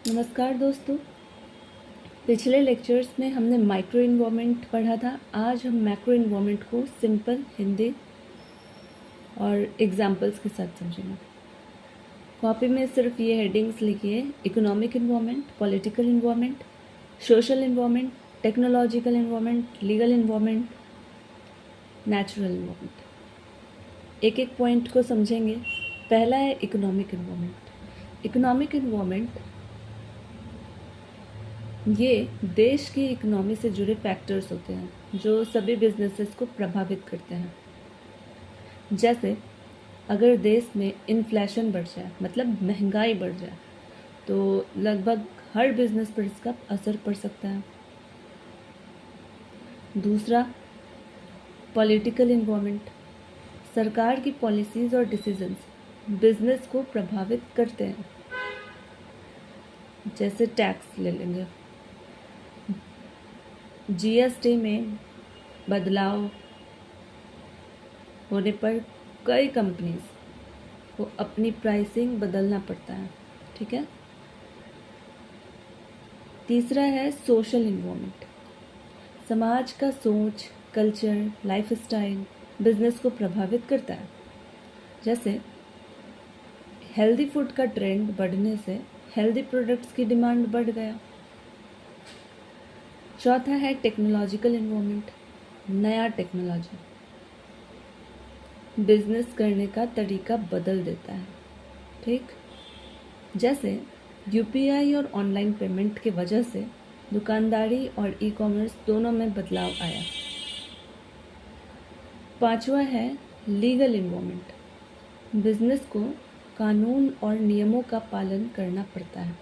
नमस्कार दोस्तों। पिछले लेक्चर्स में हमने माइक्रो इन्वायरमेंट पढ़ा था। आज हम मैक्रो इन्वायरमेंट को सिंपल हिंदी और एग्जांपल्स के साथ समझेंगे। कॉपी में सिर्फ ये हेडिंग्स लिखिए: economic environment, political environment, social environment, technological environment, legal environment, natural environment. एक एक पॉइंट को समझेंगे। पहला है इकोनॉमिक इन्वायरमेंट। इकोनॉमिक इन्वायरमेंट ये देश की इकोनॉमी से जुड़े फैक्टर्स होते हैं जो सभी बिजनेसेस को प्रभावित करते हैं। जैसे अगर देश में इन्फ्लेशन बढ़ जाए, मतलब महंगाई बढ़ जाए, तो लगभग हर बिजनेस पर इसका असर पड़ सकता है। दूसरा, पॉलिटिकल इन्वायरमेंट। सरकार की पॉलिसीज और डिसीजंस बिजनेस को प्रभावित करते हैं। जैसे टैक्स ले लेंगे, जीएसटी में बदलाव होने पर कई कंपनीज को अपनी प्राइसिंग बदलना पड़ता है। ठीक है। तीसरा है सोशल इन्वायरमेंट। समाज का सोच, कल्चर, लाइफस्टाइल बिजनेस को प्रभावित करता है। जैसे हेल्दी फूड का ट्रेंड बढ़ने से हेल्दी प्रोडक्ट्स की डिमांड बढ़ गया। चौथा है टेक्नोलॉजिकल इन्वायरमेंट। नया टेक्नोलॉजी बिजनेस करने का तरीका बदल देता है। ठीक। जैसे यूपीआई और ऑनलाइन पेमेंट की वजह से दुकानदारी और ई कॉमर्स दोनों में बदलाव आया। पांचवा है लीगल इन्वायरमेंट। बिजनेस को कानून और नियमों का पालन करना पड़ता है।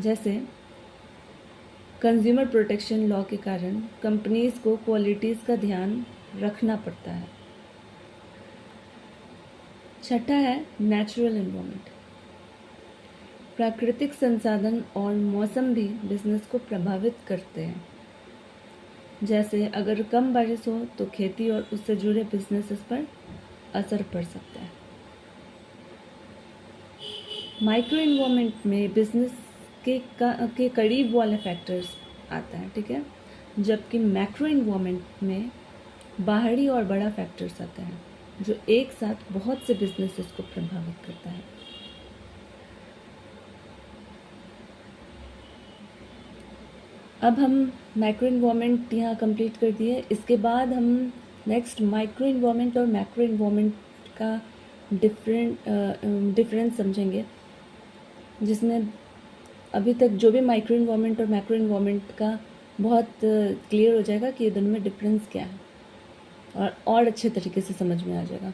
जैसे कंज्यूमर प्रोटेक्शन लॉ के कारण कंपनीज को क्वालिटीज़ का ध्यान रखना पड़ता है। छठा है नेचुरल इन्वायरमेंट। प्राकृतिक संसाधन और मौसम भी बिजनेस को प्रभावित करते हैं। जैसे अगर कम बारिश हो तो खेती और उससे जुड़े बिजनेसेस पर असर पड़ सकता है। माइक्रो इन्वायरमेंट में बिजनेस के करीब वाले फैक्टर्स आता है। ठीक है। जबकि मैक्रो इन्वायरमेंट में बाहरी और बड़ा फैक्टर्स आते हैं जो एक साथ बहुत से बिजनेसेस को प्रभावित करता है। अब हम मैक्रो इन्वायरमेंट यहाँ कंप्लीट कर दिए। इसके बाद हम नेक्स्ट माइक्रो इन्वायरमेंट और मैक्रो इन्वायरमेंट का डिफरेंस समझेंगे, जिसमें अभी तक जो भी माइक्रो इन्वायरमेंट और मैक्रो इन्वायरमेंट का बहुत क्लियर हो जाएगा कि ये दोनों में डिफरेंस क्या है और अच्छे तरीके से समझ में आ जाएगा।